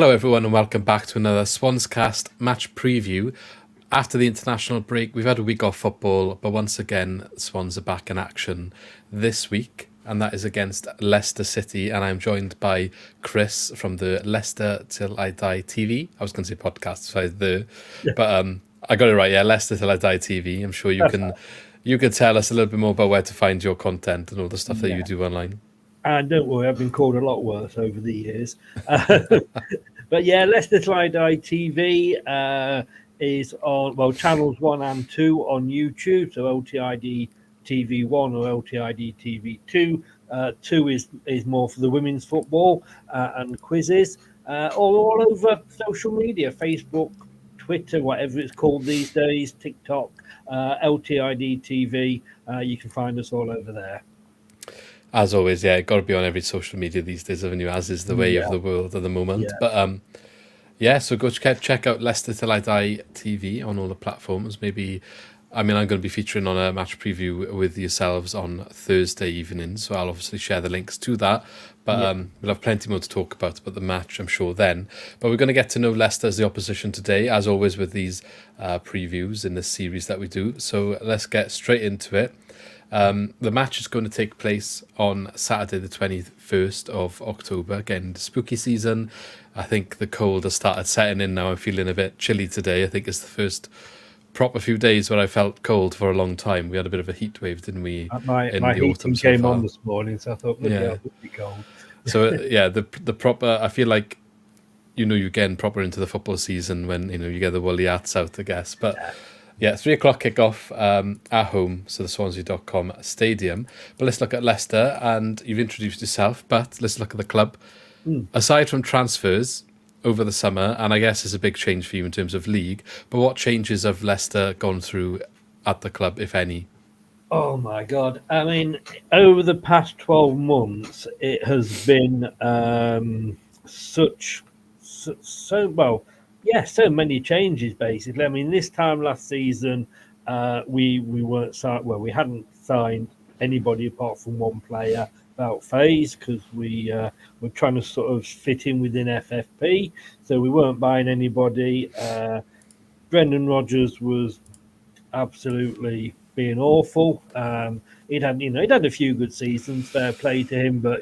Hello everyone and welcome back to another SwansCast match preview. After the international break, we've had a week off football, but once again, Swans are back in action this week, and that is against Leicester City, and I'm joined by Chris from the Leicester Till I Die TV. I was going to say podcast, so but I got it right, yeah, Leicester Till I Die TV. I'm sure you can tell us a little bit more about where to find your content and all the stuff that you do online. And don't worry, I've been called a lot worse over the years. But yeah, Leicester Till I Die TV is on, channels 1 and 2 on YouTube. So LTiDtv 1 or LTiDtv 2. 2 is more for the women's football and quizzes. All over social media, Facebook, Twitter, whatever it's called these days, TikTok, LTiDtv. You can find us all over there. As always, yeah, got to be on every social media these days, haven't you? As is the way of the world at the moment. Yeah. But so go check out Leicester Till I Die TV on all the platforms. Maybe, I'm going to be featuring on a match preview with yourselves on Thursday evening, so I'll obviously share the links to that. But we'll have plenty more to talk about the match, I'm sure, then. But we're going to get to know Leicester as the opposition today, as always with these previews in this series that we do. So let's get straight into it. The match is going to take place on Saturday the 21st of October. Again, spooky season. I think the cold has started setting in now. I'm feeling a bit chilly today. I think it's the first proper few days where I felt cold for a long time. We had a bit of a heat wave, didn't we? My heating came on this morning, so I thought, it would be cold. So, the proper, I feel like, you're getting proper into the football season when, you get the woolly hats out, I guess. But... yeah, 3 o'clock kickoff at home, so the Swansea.com stadium. But let's look at Leicester, and you've introduced yourself, but let's look at the club. Aside from transfers over the summer, and I guess it's a big change for you in terms of league, but what changes have Leicester gone through at the club, if any? Oh my God. I mean, over the past 12 months, it has been so many changes, basically. I mean, this time last season, we weren't signed. Well, we hadn't signed anybody apart from one player, about phase, because we were trying to sort of fit in within FFP. So we weren't buying anybody. Brendan Rodgers was absolutely being awful. He'd had a few good seasons. Fair play to him, but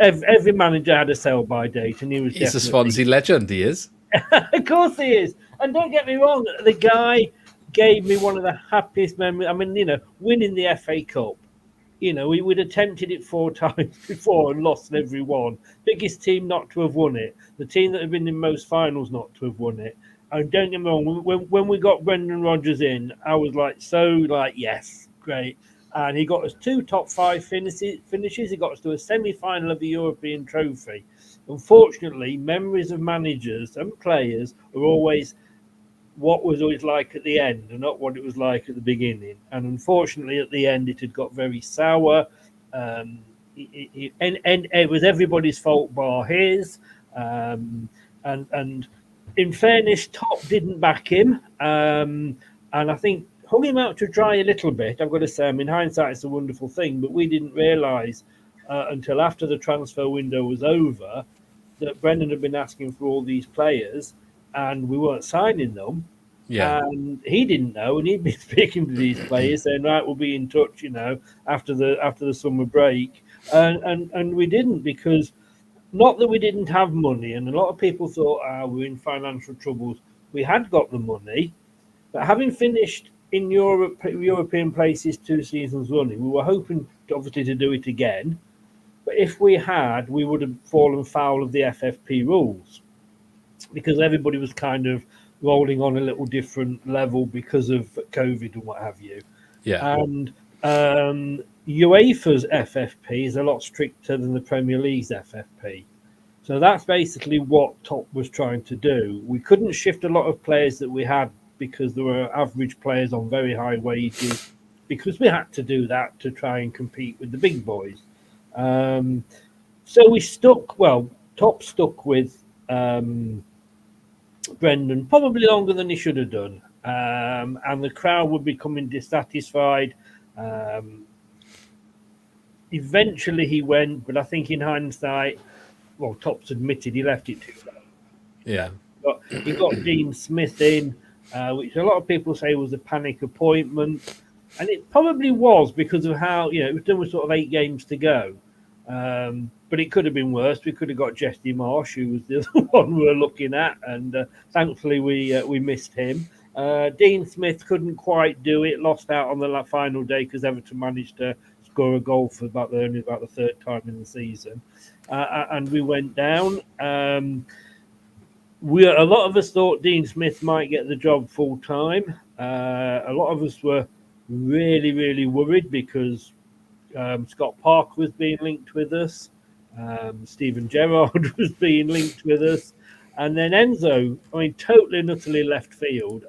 every manager had a sell-by date, and he's a Swansea legend. He is. Of course he is. And don't get me wrong, the guy gave me one of the happiest memories. I mean, winning the FA Cup. We'd attempted it 4 times before and lost every one. Biggest team not to have won it. The team that had been in most finals not to have won it. And don't get me wrong, when we got Brendan Rodgers in, I was yes, great. And he got us 2 top 5 finishes. He got us to a semi-final of the European Trophy. Unfortunately, memories of managers and players are always what was always like at the end and not what it was like at the beginning. And unfortunately, at the end, it had got very sour. And it was everybody's fault bar his. And in fairness, Top didn't back him. And I think hung him out to dry a little bit. I've got to say, in hindsight, it's a wonderful thing, but we didn't realise until after the transfer window was over that Brendan had been asking for all these players and we weren't signing them. Yeah. And he didn't know, and he'd been speaking to these players saying, right, we'll be in touch, after the summer break. And we didn't, because not that we didn't have money, and a lot of people thought we're in financial troubles. We had got the money, but having finished in European places 2 seasons running, we were hoping obviously to do it again. But if we had, we would have fallen foul of the FFP rules, because everybody was kind of rolling on a little different level because of COVID and what have you. Yeah. And UEFA's FFP is a lot stricter than the Premier League's FFP. So that's basically what Top was trying to do. We couldn't shift a lot of players that we had because there were average players on very high wages, because we had to do that to try and compete with the big boys. So we Top stuck with Brendan probably longer than he should have done. And the crowd were becoming dissatisfied. Eventually he went, but I think in hindsight, well, Top's admitted he left it too late. Yeah. But he got Dean Smith in, which a lot of people say was a panic appointment. And it probably was because of how, it was done with sort of 8 games to go. But it could have been worse. We could have got Jesse Marsh, who was the other one we were looking at. And thankfully, we missed him. Dean Smith couldn't quite do it, lost out on the final day because Everton managed to score a goal for only about the 3rd time in the season. And we went down. A lot of us thought Dean Smith might get the job full time. A lot of us were really, really worried because Scott Parker was being linked with us. Stephen Gerrard was being linked with us. And then Enzo, totally and utterly left field.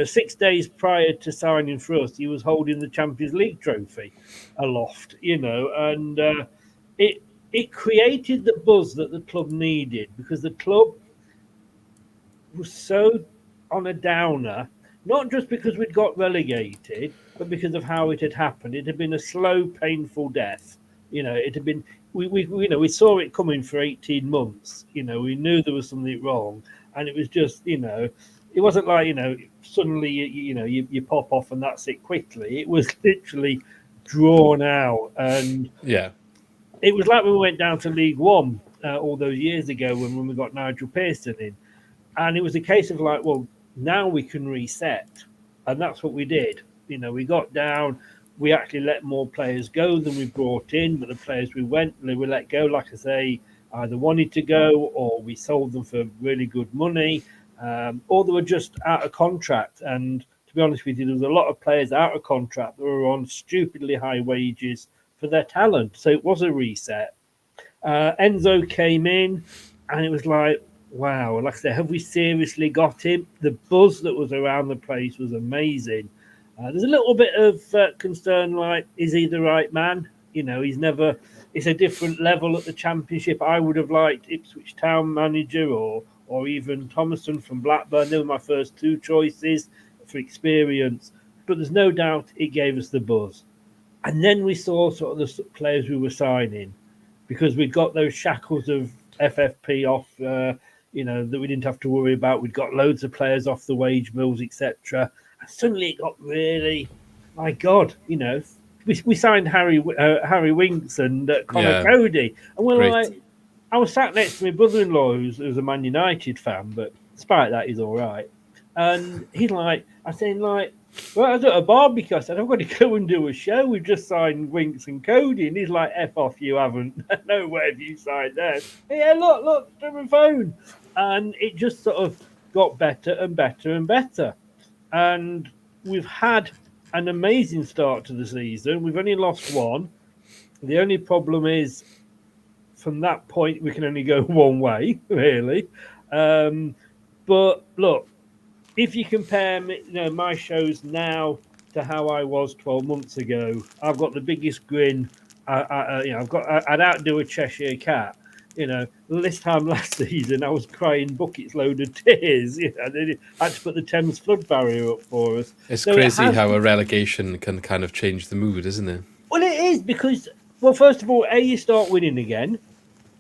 6 days prior to signing for us, he was holding the Champions League trophy aloft, and it created the buzz that the club needed because the club was so on a downer, not just because we'd got relegated, but because of how it had happened. It had been a slow, painful death. It had been. We saw it coming for 18 months. We knew there was something wrong, and it was just, it wasn't like suddenly you pop off and that's it quickly. It was literally drawn out, and it was like when we went down to League One all those years ago when we got Nigel Pearson in. And it was a case of like, well, now we can reset. And that's what we did. We got down. We actually let more players go than we brought in. But the players we let go, like I say, either wanted to go or we sold them for really good money, or they were just out of contract. And to be honest with you, there was a lot of players out of contract that were on stupidly high wages for their talent. So it was a reset. Enzo came in and it was like, wow, like I said, have we seriously got him? The buzz that was around the place was amazing. There's a little bit of concern, like, is he the right man? It's a different level at the Championship. I would have liked Ipswich Town manager or even Thomason from Blackburn. They were my first 2 choices for experience. But there's no doubt it gave us the buzz. And then we saw sort of the players we were signing because we'd got those shackles of FFP off, that we didn't have to worry about. We'd got loads of players off the wage bills, etc. And suddenly it got really, my God, we signed Harry Winks and Connor Cody. And we're like, I was sat next to my brother-in-law who's a Man United fan, but despite that, he's all right. And he's like, I said, like, well, I was at a barbecue. I said, I've got to go and do a show. We've just signed Winks and Cody. And he's like, F off, you haven't. No way have you signed them. Yeah, look, to my phone. And it just sort of got better and better and better. And we've had an amazing start to the season. We've only lost 1. The only problem is, from that point, we can only go one way, really. But look, if you compare my shows now to how I was 12 months ago, I've got the biggest grin. I'd outdo a Cheshire cat. This time last season, I was crying buckets load of tears. They had to put the Thames flood barrier up for us. It's crazy how a relegation can kind of change the mood, isn't it? Well, it is because, first of all, you start winning again.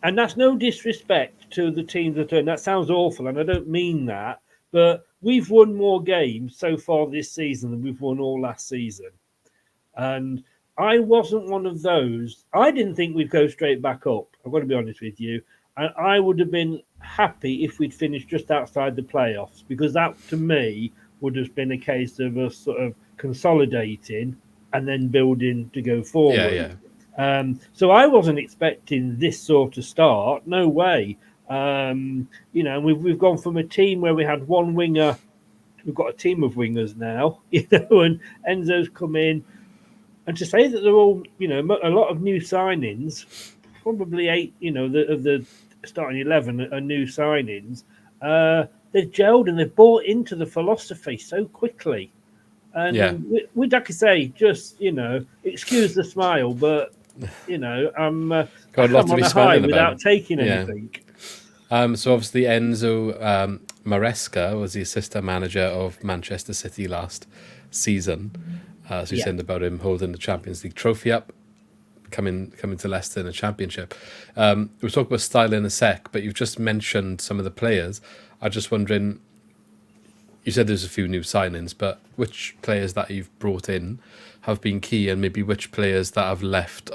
And that's no disrespect to the teams that are. And that sounds awful, and I don't mean that. But we've won more games so far this season than we've won all last season. And I wasn't one of those. I didn't think we'd go straight back up. I've got to be honest with you. And I would have been happy if we'd finished just outside the playoffs, because that, to me, would have been a case of us sort of consolidating and then building to go forward. Yeah. So I wasn't expecting this sort of start. No way. And we've gone from a team where we had 1 winger. We've got a team of wingers now, and Enzo's come in. And to say that they're all, a lot of new signings, probably 8, of the starting 11 are new signings. They've gelled and they've bought into the philosophy so quickly. And we'd like to say, just, excuse the smile, but, I'm on a high without taking anything. So obviously Enzo Maresca was the assistant manager of Manchester City last season. So you said about him holding the Champions League trophy up. coming to Leicester in the Championship. We'll talk about style in a sec, but you've just mentioned some of the players. I'm just wondering, you said there's a few new signings, but which players that you've brought in have been key, and maybe which players that have left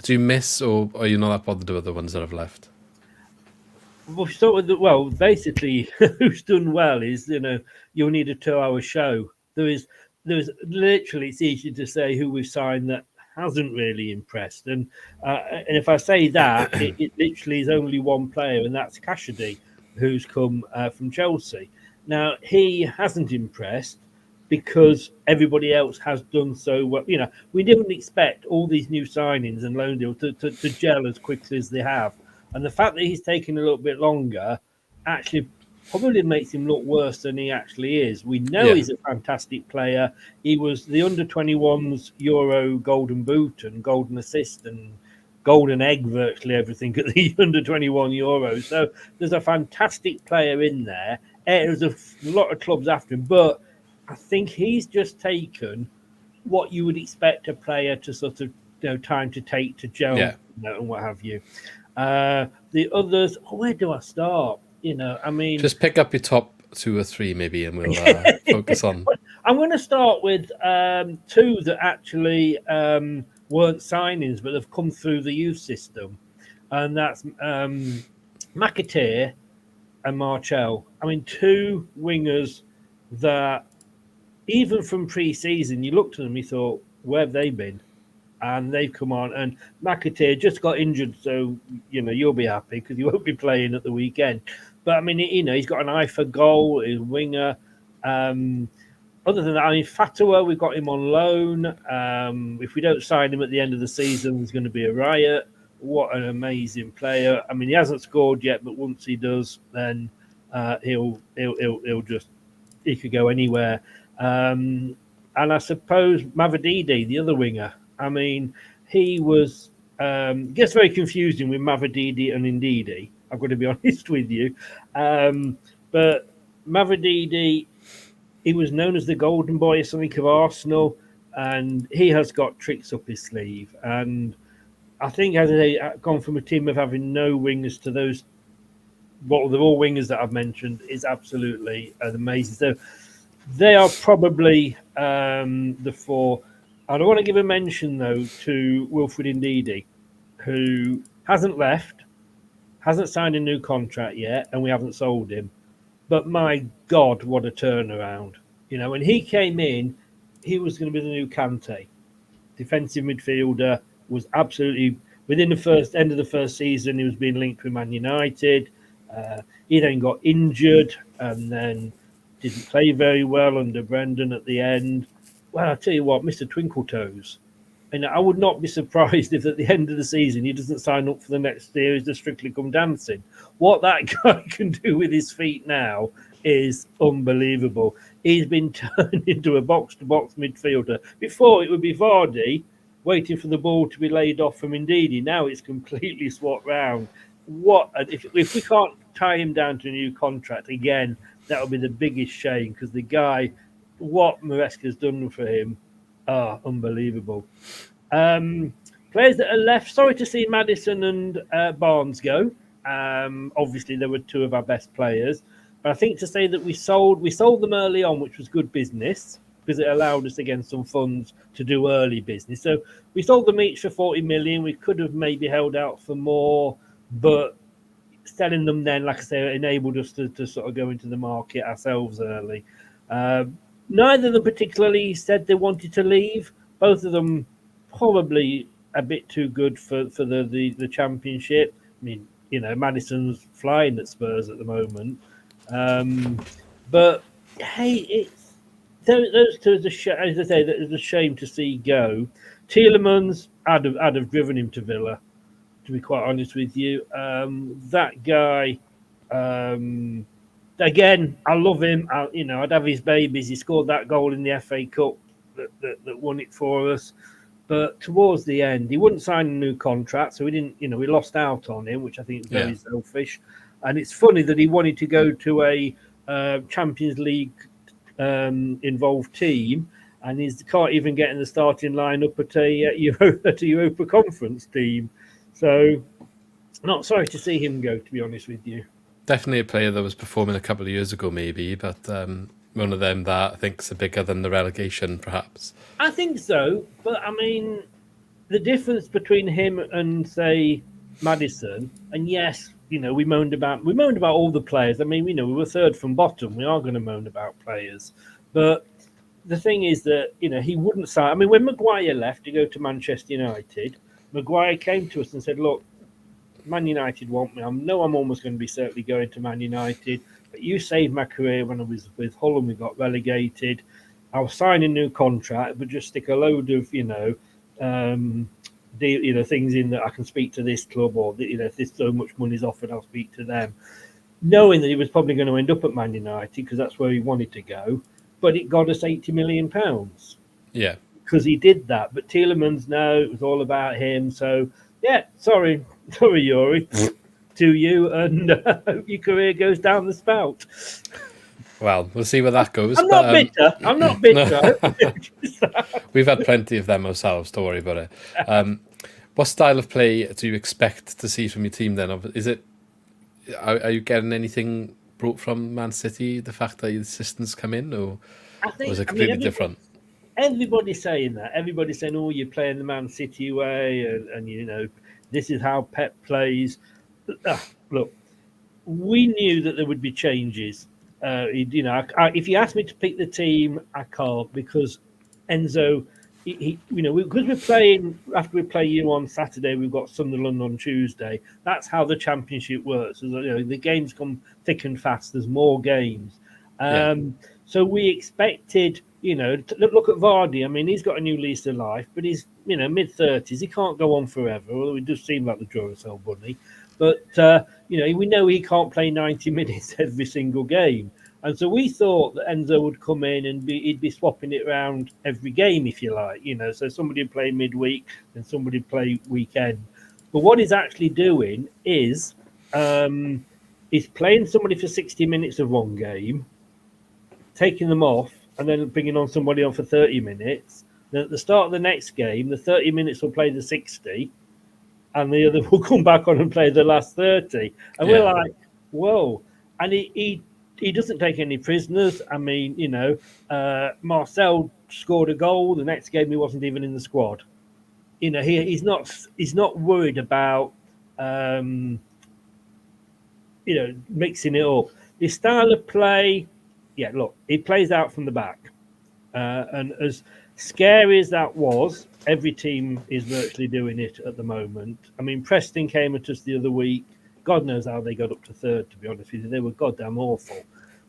do you miss, or are you not that bothered with the ones that have left? We'll start with basically, who's done well is, you'll need a 2-hour show. There's literally, it's easy to say who we've signed that hasn't really impressed. And if I say that, it literally is only one player, and that's Cassidy, who's come from Chelsea. Now, he hasn't impressed because everybody else has done so well. We didn't expect all these new signings and loan deals to gel as quickly as they have. And the fact that he's taking a little bit longer actually probably makes him look worse than he actually is. We know he's a fantastic player. He was the under-21s Euro Golden Boot and Golden Assist and Golden Egg, virtually everything at the under-21 Euros. So there's a fantastic player in there. There's a lot of clubs after him, but I think he's just taken what you would expect a player to sort of time to take to gel and what have you. The others, where do I start? Just pick up your top 2 or 3 maybe, and we'll focus on. I'm going to start with 2 that actually weren't signings, but have come through the youth system, and that's McAteer and Marchell. 2 wingers that even from pre-season, you looked at them, you thought, where have they been? And they've come on, and McAteer just got injured, so you'll be happy because he won't be playing at the weekend. But he's got an eye for goal, he's a winger. Other than that, Fatawa, we've got him on loan. If we don't sign him at the end of the season, there's going to be a riot. What an amazing player! He hasn't scored yet, but once he does, then he'll could go anywhere. And I suppose Mavididi, the other winger. He was gets very confusing with Mavididi and Ndidi. I've got to be honest with you. But Mavididi, he was known as the golden boy or something of Arsenal, and he has got tricks up his sleeve. And I think as they gone from a team of having no wingers to those, they're all wingers that I've mentioned, is absolutely amazing. So they are probably the 4. I want to give a mention, though, to Wilfred Ndidi, who hasn't left, hasn't signed a new contract yet, and we haven't sold him. But my God, what a turnaround. When he came in, he was going to be the new Kante. Defensive midfielder, was absolutely, within the end of the first season, he was being linked with Man United. He then got injured and then didn't play very well under Brendan at the end. Well, I'll tell you what, Mr. Twinkletoes. And I would not be surprised if at the end of the season he doesn't sign up for the next series to Strictly Come Dancing. What that guy can do with his feet now is unbelievable. He's been turned into a box-to-box midfielder. Before, it would be Vardy waiting for the ball to be laid off from Ndidi. Now it's completely swapped round. If we can't tie him down to a new contract, again, that would be the biggest shame, because the guy, what Maresca's done for him, unbelievable. Players that are left, sorry to see Maddison and Barnes go. Obviously, they were 2 of our best players. But I think to say that we sold them early on, which was good business, because it allowed us, again, some funds to do early business. So we sold them each for 40 million. We could have maybe held out for more, but selling them then, like I say, enabled us to sort of go into the market ourselves early. Neither of them particularly said they wanted to leave. Both of them probably a bit too good for the Championship. Madison's flying at Spurs at the moment. But hey, those 2, as I say, that is a shame to see go. Tielemans, I'd have driven him to Villa, to be quite honest with you. That guy, again, I love him. I'd have his babies. He scored that goal in the FA Cup that won it for us. But towards the end, he wouldn't sign a new contract, so we didn't. We lost out on him, which I think is very selfish. And it's funny that he wanted to go to a Champions League involved team, and he can't even get in the starting lineup at a Europa Conference team. So, not sorry to see him go, to be honest with you. Definitely a player that was performing a couple of years ago, maybe, but one of them that I think's bigger than the relegation, perhaps. I think so, but I mean, the difference between him and say Maddison, and yes, we moaned about all the players. I mean, we were third from bottom. We are going to moan about players, but the thing is that he wouldn't sign. I mean, when Maguire left to go to Manchester United, Maguire came to us and said, "Look, Man United want me. I know I'm almost going to be certainly going to Man United, but you saved my career when I was with Hull and we got relegated. I'll sign a new contract, but just stick a load of things in that I can speak to this club, or if there's so much money's offered, I'll speak to them." Knowing that he was probably going to end up at Man United because that's where he wanted to go, but it got us £80 million. Yeah, because he did that. But Tielemans, no, it was all about him. So yeah, sorry, Yuri, to you, and hope your career goes down the spout. Well, we'll see where that goes. I'm not bitter. I'm not bitter. We've had plenty of them ourselves. Don't worry about it. What style of play do you expect to see from your team then? Is it? Are you getting anything brought from Man City? The fact that the assistants come in, or was it completely different? Everybody's saying that. Everybody's saying, "Oh, you're playing the Man City way, and this is how Pep plays." Look, we knew that there would be changes. If you ask me to pick the team, I can't, because Enzo, because we're playing after we play you on Saturday, we've got Sunderland on Tuesday. That's how the Championship works. The games come thick and fast. There's more games, so we expected. Look at Vardy. I mean, he's got a new lease of life, but he's mid-30s. He can't go on forever. Although he does seem like the Duracell bunny. But, we know he can't play 90 minutes every single game. And so we thought that Enzo would come in and he'd be swapping it around every game, if you like. So somebody would play midweek and somebody would play weekend. But what he's actually doing is he's playing somebody for 60 minutes of one game, taking them off, and then bringing on somebody on for 30 minutes. Then at the start of the next game, the 30 minutes will play the 60, and the other will come back on and play the last 30. And we're like, whoa. And he doesn't take any prisoners. I mean, Marcel scored a goal. The next game, he wasn't even in the squad. He's not worried about, mixing it up. His style of play, look, he plays out from the back. And as scary as that was, every team is virtually doing it at the moment. I mean, Preston came at us the other week. God knows how they got up to third, to be honest with you. They were goddamn awful.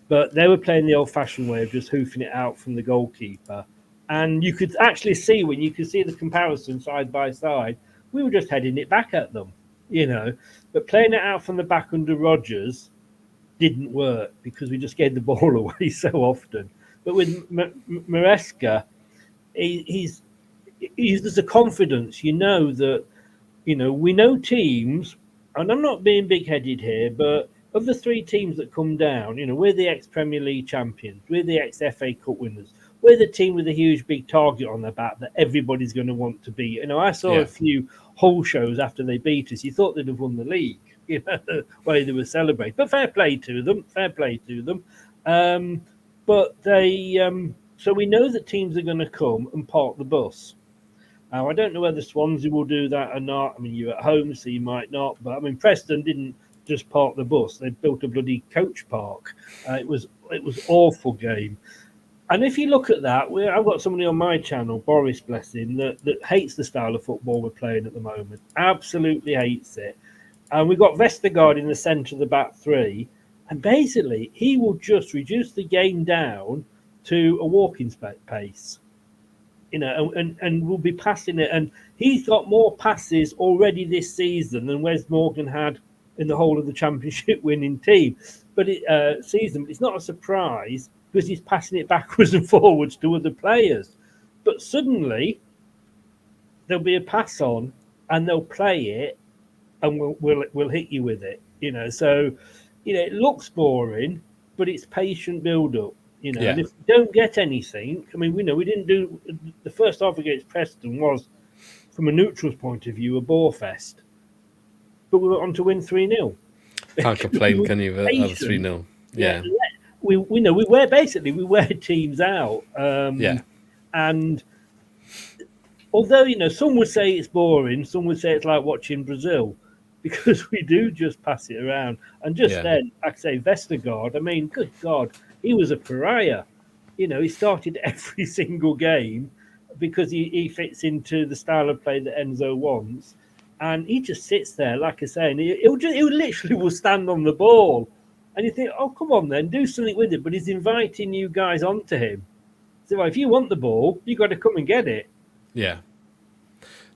But they were playing the old-fashioned way of just hoofing it out from the goalkeeper. And you could actually see, when you could see the comparison side by side, we were just heading it back at them, But playing it out from the back under Rodgers didn't work because we just gave the ball away so often. But with Maresca, there's a confidence, that, we know teams, and I'm not being big-headed here, but of the three teams that come down, we're the ex-Premier League champions, we're the ex-FA Cup winners, we're the team with a huge big target on their back that everybody's going to want to beat. I saw a few Hull shows after they beat us. You thought they'd have won the league, the way they were celebrating. But fair play to them. But they... So we know that teams are going to come and park the bus. Now, I don't know whether Swansea will do that or not. I mean, you're at home, so you might not. But, I mean, Preston didn't just park the bus. They built a bloody coach park. It was awful game. And if you look at that, I've got somebody on my channel, Boris, bless him, that hates the style of football we're playing at the moment. Absolutely hates it. And we've got Vestergaard in the centre of the back three. And basically, he will just reduce the game down to a walking pace, and we'll be passing it. And he's got more passes already this season than Wes Morgan had in the whole of the Championship winning team. But it's not a surprise because he's passing it backwards and forwards to other players. But suddenly there'll be a pass on, and they'll play it, and we'll hit you with it. So it looks boring, but it's patient build up. And if we don't get anything, I mean, we didn't do the first half against Preston was, from a neutral's point of view, a bore fest, but we were on to win 3-0. Can't complain, can you? At 3-0, yeah. We wear teams out, and although some would say it's boring, some would say it's like watching Brazil, because we do just pass it around. And just then, like I say, Vestergaard, I mean, good God, he was a pariah. He started every single game because he fits into the style of play that Enzo wants. And he just sits there, like I say, and he literally will stand on the ball. And you think, oh, come on then, do something with it. But he's inviting you guys onto him. So if you want the ball, you've got to come and get it. Yeah.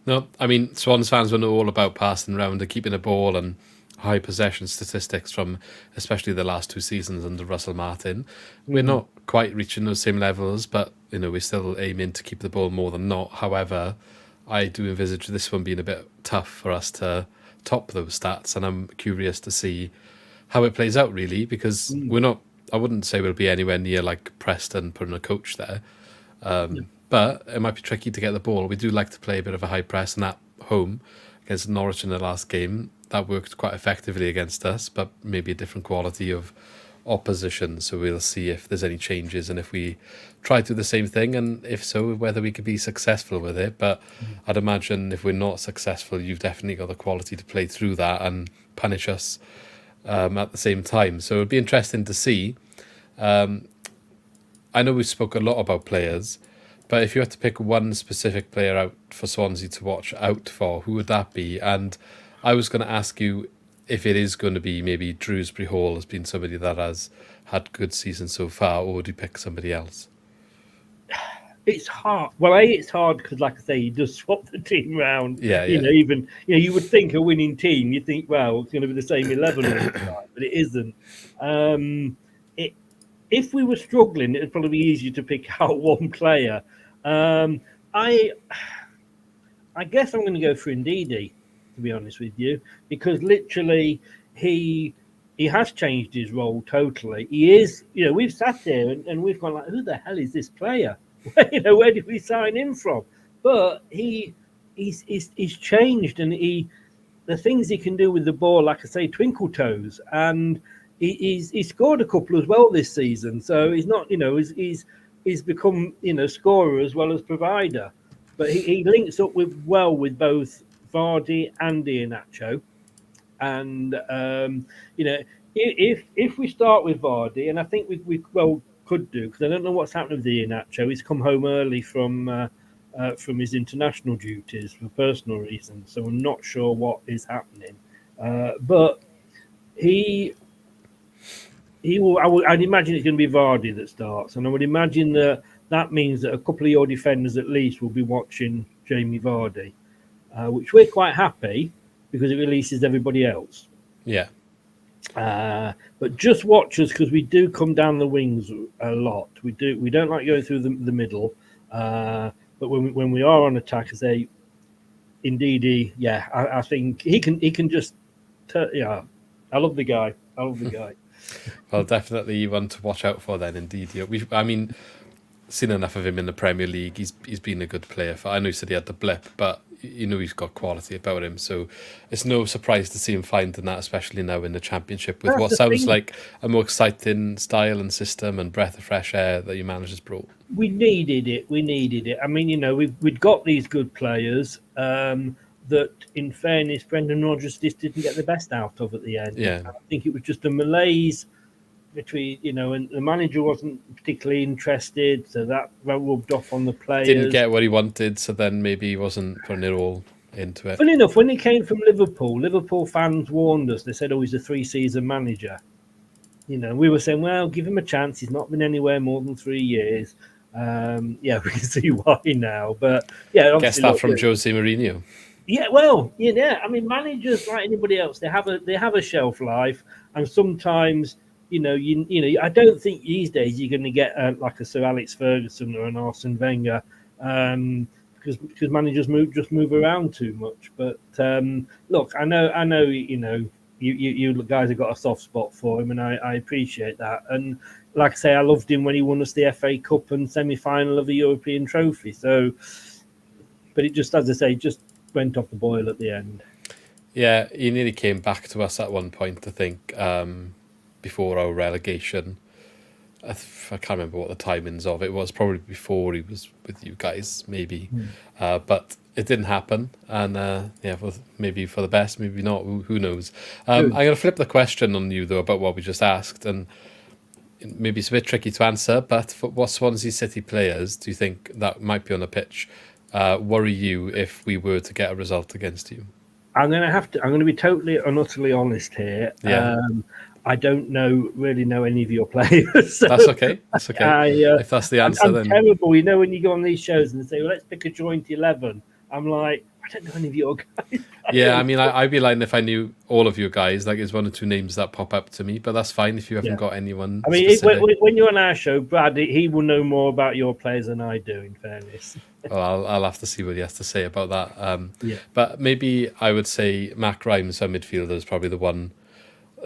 No, I mean, Swans fans will know all about passing around and keeping the ball and high possession statistics from especially the last 2 seasons under Russell Martin. We're not quite reaching those same levels, but we're still aiming to keep the ball more than not. However, I do envisage this one being a bit tough for us to top those stats, and I'm curious to see how it plays out, really, because I wouldn't say we'll be anywhere near like Preston putting a coach there. But it might be tricky to get the ball. We do like to play a bit of a high press, and at home against Norwich in the last game, that worked quite effectively against us, but maybe a different quality of opposition. So we'll see if there's any changes and if we try to do the same thing, and if so, whether we could be successful with it. But I'd imagine if we're not successful, you've definitely got the quality to play through that and punish us at the same time. So it'd be interesting to see. I know we spoke a lot about players, but if you had to pick one specific player out for Swansea to watch out for, who would that be? And I was going to ask you if it is going to be maybe Drewsbury Hall has been somebody that has had good season so far, or would you pick somebody else? It's hard. Well, it's hard because, like I say, he does swap the team around. Even you would think a winning team, you think, well, it's going to be the same 11 all the time, but it isn't. If we were struggling, it would probably be easier to pick out one player. I guess I'm going to go for Ndidi, to be honest with you, because literally he has changed his role totally. He is, we've sat there and we've gone like, who the hell is this player? Where did we sign him from? But he's changed, and the things he can do with the ball, like I say, twinkle toes, and he scored a couple as well this season. So he's not, he's become, scorer as well as provider. But he links up with both Vardy and Iheanacho. And if we start with Vardy, and I think we could do, because I don't know what's happened with Iheanacho. He's come home early from his international duties for personal reasons, so I'm not sure what is happening. But he will. I'd imagine it's going to be Vardy that starts, and I would imagine that means that a couple of your defenders at least will be watching Jamie Vardy, which we're quite happy because it releases everybody else. Yeah. But just watch us, because we do come down the wings a lot. We don't like going through the middle. But when we are on attack, I say, indeed, I think he can just. I love the guy. Well, definitely one to watch out for then. Indeed, seen enough of him in the Premier League. He's been a good player. I know he said he had the blip, but he's got quality about him. So it's no surprise to see him finding that, especially now in the Championship with what sounds like a more exciting style and system and breath of fresh air that your manager's brought. We needed it. I mean, we'd got these good players that, in fairness, Brendan Rodgers just didn't get the best out of at the end. Yeah. I think it was just a malaise between, and the manager wasn't particularly interested, so that rubbed off on the players. Didn't get what he wanted, so then maybe he wasn't putting it all into it. Funny enough, when he came from Liverpool fans warned us. They said, he's a 3-season manager. We were saying, well, give him a chance. He's not been anywhere more than 3 years. We can see why now. But, guess that from Jose Mourinho. Yeah, well, I mean, managers, like anybody else, they have a shelf life, and sometimes, I don't think these days you're going to get like a Sir Alex Ferguson or an Arsene Wenger, because managers move around too much. But look, I know, you guys have got a soft spot for him, and I appreciate that. And like I say, I loved him when he won us the FA Cup and semi-final of the European Trophy. So, but it just, as I say, just went off the boil at the end. Yeah, he nearly came back to us at one point, I think, before our relegation. I can't remember what the timings of it was. Probably before he was with you guys, maybe. But it didn't happen, and well, maybe for the best, maybe not. Who knows? I'm going to flip the question on you though about what we just asked, and maybe it's a bit tricky to answer. But for what Swansea City players do you think that might be on the pitch worry you if we were to get a result against you? I'm going to be totally and utterly honest here. Yeah. I don't really know any of your players. So that's okay. That's okay. If that's the answer, I'm then terrible. You know, when you go on these shows and they say, "Well, let's pick a joint 11," I'm like, I don't know any of your guys. Yeah, I mean, I'd be lying if I knew all of you guys. Like, there's one or two names that pop up to me, but that's fine if you haven't got anyone. I mean, when you're on our show, Brad, he will know more about your players than I do. In fairness. Well, I'll have to see what he has to say about that. But maybe I would say Mac Rhymes, our midfielder, is probably the one.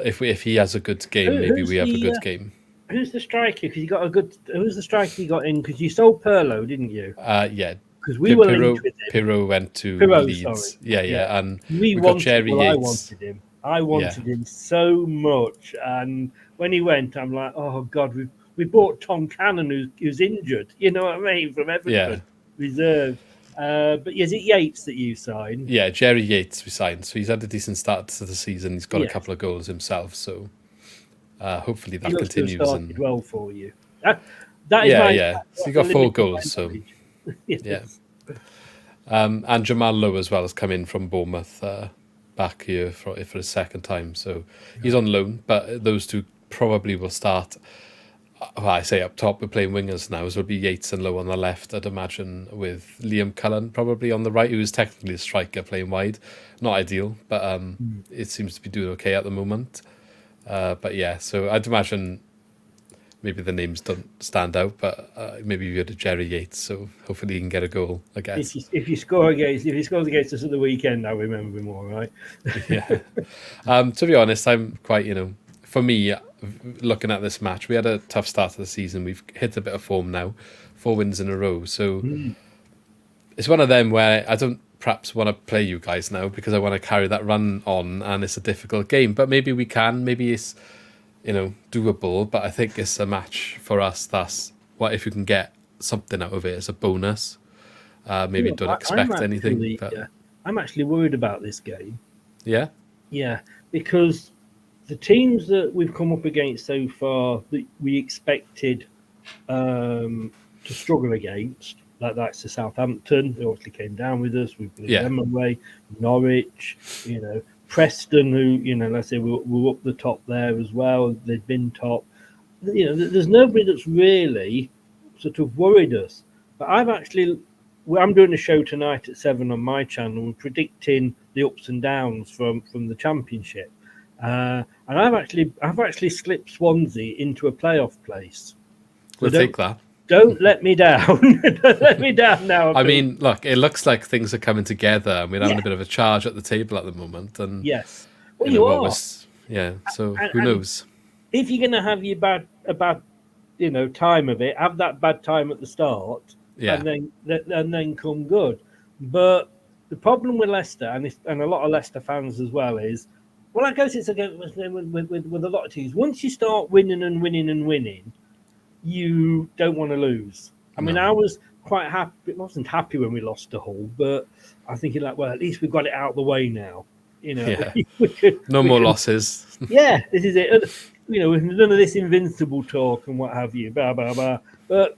If he has a good game, maybe we have a good game. Who's the striker? Because you got a good. Who's the striker you got in? Because you sold Perlo, didn't you? Yeah. Because we were linked with him. Pirro went to Leeds. Sorry. Yeah. And we got Jerry Yates. I wanted him. I wanted him so much, and when he went, I'm like, oh God, we bought Tom Cannon, who's injured. You know what I mean, from Everton reserve. But is it Yates that you signed? Yeah, Jerry Yates we signed. So he's had a decent start to the season. He's got a couple of goals himself. So hopefully that continues. Started well for you. That is So he got 4 goals. So yeah. And Jamal Lowe as well has come in from Bournemouth back here for his second time. So he's on loan, but those two probably will start. Well, I say up top, we're playing wingers now, so it'll be Yates and Lowe on the left, I'd imagine, with Liam Cullen probably on the right, who is technically a striker playing wide. Not ideal, but it seems to be doing okay at the moment. But yeah, so I'd imagine maybe the names don't stand out, but maybe you had a Jerry Yates, so hopefully he can get a goal, I guess. If he scores against us at the weekend, I'll remember him all right. Yeah. To be honest, I'm quite, for me, looking at this match, we had a tough start to the season. We've hit a bit of form now, 4 wins in a row. So it's one of them where I don't perhaps want to play you guys now because I want to carry that run on, and it's a difficult game. But maybe we can. Maybe it's doable. But I think it's a match for us. That's what if you can get something out of it. It's a bonus. Maybe don't expect anything. But I'm actually worried about this game. Yeah. Yeah, because the teams that we've come up against so far that we expected to struggle against, like that's the Southampton, who obviously came down with us. We blew them away. Norwich, Preston, who let's say we're up the top there as well. They've been top. There's nobody that's really sort of worried us. But I'm doing a show tonight at 7 on my channel and predicting the ups and downs from the Championship. And I've actually slipped Swansea into a playoff place. We'll take that. Don't let me down. Don't let me down now. I mean, look, it looks like things are coming together, and we're having a bit of a charge at the table at the moment. And yes, well, you are. So who knows? If you're going to have a bad time of it, have that bad time at the start, and then come good. But the problem with Leicester and a lot of Leicester fans as well is, well, I guess it's again with a lot of teams. Once you start winning and winning and winning, you don't want to lose. I mean, I was quite happy. I wasn't happy when we lost to Hull, but I'm thinking like, well, at least we've got it out of the way now. No more losses. Yeah, this is it. With none of this invincible talk and what have you, blah blah blah. But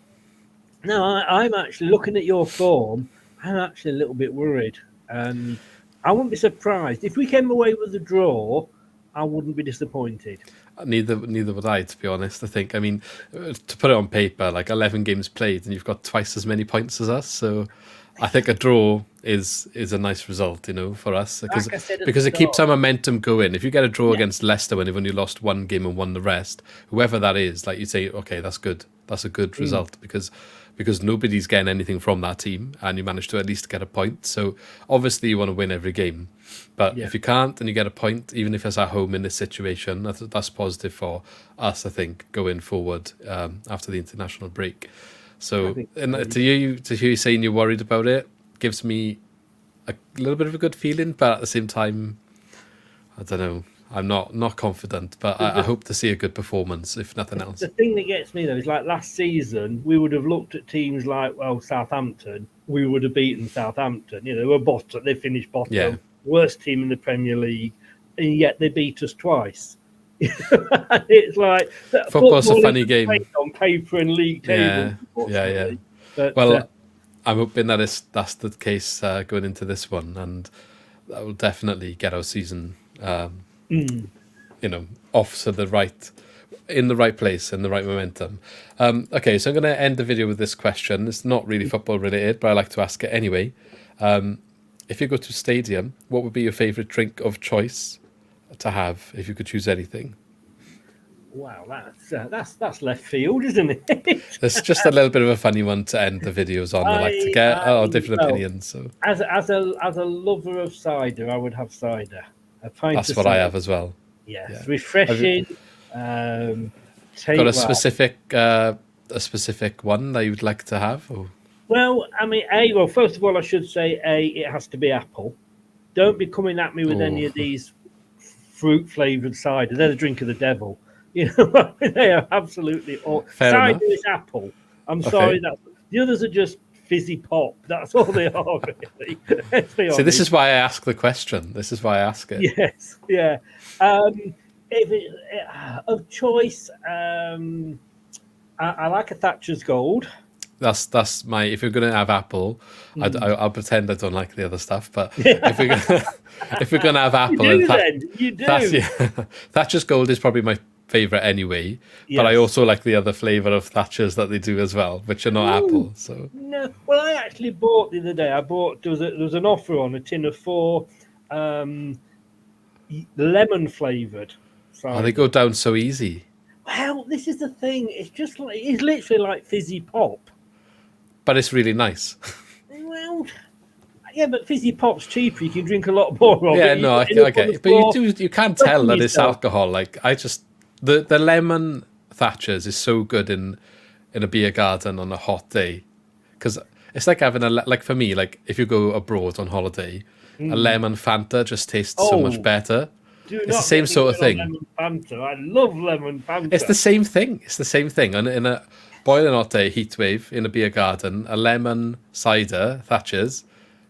no, I'm actually looking at your form. I'm actually a little bit worried, and I wouldn't be surprised if we came away with a draw. I wouldn't be disappointed. Neither would I, to be honest. I think, to put it on paper, like 11 games played, and you've got twice as many points as us. So I think a draw is a nice result, for us, because it keeps our momentum going. If you get a draw against Leicester when they've only lost one game and won the rest, whoever that is, like you say, okay, that's good. That's a good result because nobody's getting anything from that team, and you managed to at least get a point. So obviously you want to win every game, but if you can't and you get a point, even if it's at home in this situation, that's positive for us, I think, going forward after the international break. So to hear you saying you're worried about it gives me a little bit of a good feeling, but at the same time, I don't know. I'm not confident, but I hope to see a good performance, if nothing else. The thing that gets me, though, is like last season, we would have looked at teams like, Southampton. We would have beaten Southampton. You know, they were bottom. They finished bottom. Worst team in the Premier League, and yet they beat us twice. It's like football's a funny game on paper and league table. Yeah. But, I'm hoping that that's the case going into this one, and that will definitely get our season, off to in the right place, in the right momentum. Okay, so I'm going to end the video with this question. It's not really football related, but I like to ask it anyway. If you go to a stadium, what would be your favourite drink of choice to have if you could choose anything? Wow, that's left field, isn't it? It's just a little bit of a funny one to end the videos on. I like to get different opinions. So as a lover of cider, I would have cider. That's what I have as well. Yes, refreshing. Got a specific one that you would like to have? Or? Well, I mean, first of all, I should say, it has to be apple. Don't be coming at me with any of these fruit-flavoured cider. They're the drink of the devil. You know, they are absolutely awful. Cider is apple. I'm sorry, the others are just fizzy pop. That's all they are, really. Let's be honest. So this is why I ask the question. This is why I ask it. Yes, yeah. Of choice, I like a Thatcher's Gold. That's my. If you're gonna have apple, I'll pretend I don't like the other stuff. But if we're gonna have apple, you do. Thatcher's Gold is probably my favourite anyway. Yes. But I also like the other flavour of Thatcher's that they do as well, which are not apple. So no, well, I actually bought the other day. There was an offer on a tin of 4 lemon flavoured. Oh, they go down so easy. Well, this is the thing. It's literally like fizzy pop. But it's really nice. Well, yeah, but fizzy pop's cheaper. You can drink a lot more of it. Yeah, no, I get it. But you can't tell that it's alcohol. Like, the lemon Thatcher's is so good in a beer garden on a hot day. Because it's like having like for me, like if you go abroad on holiday, a lemon Fanta just tastes so much better. It's the same sort of thing. Lemon Fanta. I love lemon Fanta. It's the same thing. And in a boiling hot day, heat wave, in a beer garden, a lemon cider, Thatcher's,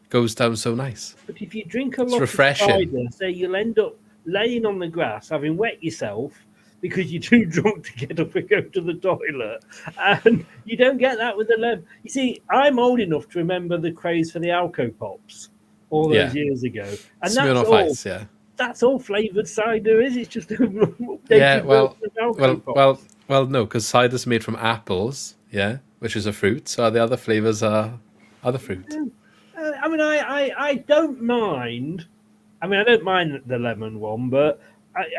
goes down so nice. But if you drink a lot of cider, say you'll end up laying on the grass, having wet yourself, because you're too drunk to get up and go to the toilet. And you don't get that with the lemon. You see, I'm old enough to remember the craze for the Alco Pops all those years ago. And that's all flavoured cider is. It's just well, no, because cider's made from apples, which is a fruit. So the other flavours are other fruit. I mean, I don't mind. I mean, I don't mind the lemon one, but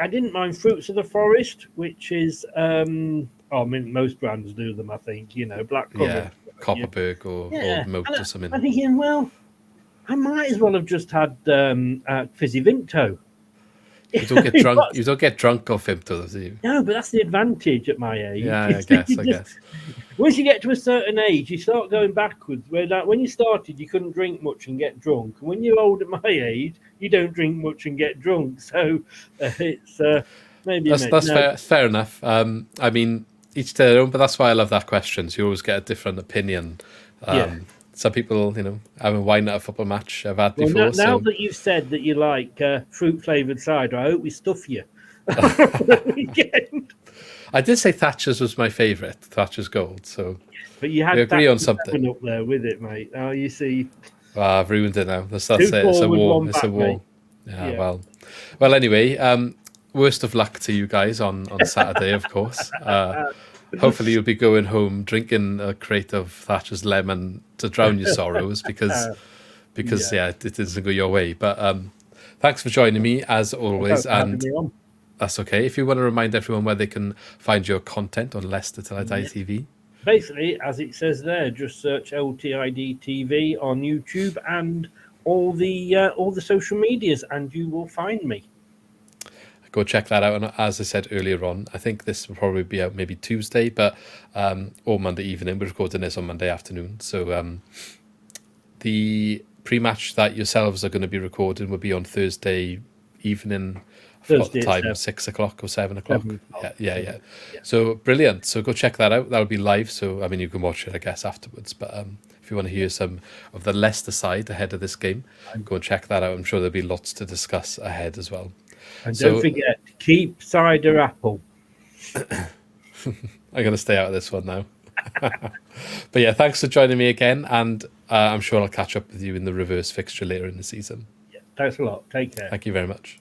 I didn't mind Fruits of the Forest, which is I mean, most brands do them. I think Black Currant, Copperberg or Moat or something. I'm thinking, well, I might as well have just had fizzy Vimto. You don't get drunk. You don't get drunk off Vimto, do you? No, but that's the advantage at my age. Yeah, I guess. Once you get to a certain age, you start going backwards. Where like when you started, you couldn't drink much and get drunk. And when you're old at my age, you don't drink much and get drunk. So it's maybe that's fair enough. I mean, each to their own, but that's why I love that question. So you always get a different opinion. Some people, have a wine at a football match. I've had before. Now that you've said that you like fruit flavoured cider, I hope we stuff you. I did say Thatcher's was my favourite, Thatcher's Gold. So, but you had we agree on something up there with it, mate. Oh, you see, I've ruined it now. That's it. It's a war. It's a war. Yeah. Well. Anyway, worst of luck to you guys on Saturday, of course. Hopefully you'll be going home drinking a crate of Thatcher's lemon to drown your sorrows because it doesn't go your way. But thanks for joining me as always, and that's okay. If you want to remind everyone where they can find your content on LTiDtv. basically, as it says there, just search LTiDtv on YouTube and all the social medias, and you will find me. Go check that out. And as I said earlier on, I think this will probably be out maybe Tuesday, but or Monday evening. We're recording this on Monday afternoon, so the pre-match that yourselves are going to be recording will be on Thursday evening. I forgot the time, 6 o'clock or 7 o'clock. Yeah. So brilliant. So go check that out. That'll be live. So I mean, you can watch it, I guess, afterwards. But if you want to hear some of the Leicester side ahead of this game, go and check that out. I'm sure there'll be lots to discuss ahead as well. And don't forget, keep cider apple. I'm going to stay out of this one now. But yeah, thanks for joining me again. And I'm sure I'll catch up with you in the reverse fixture later in the season. Yeah, thanks a lot. Take care. Thank you very much.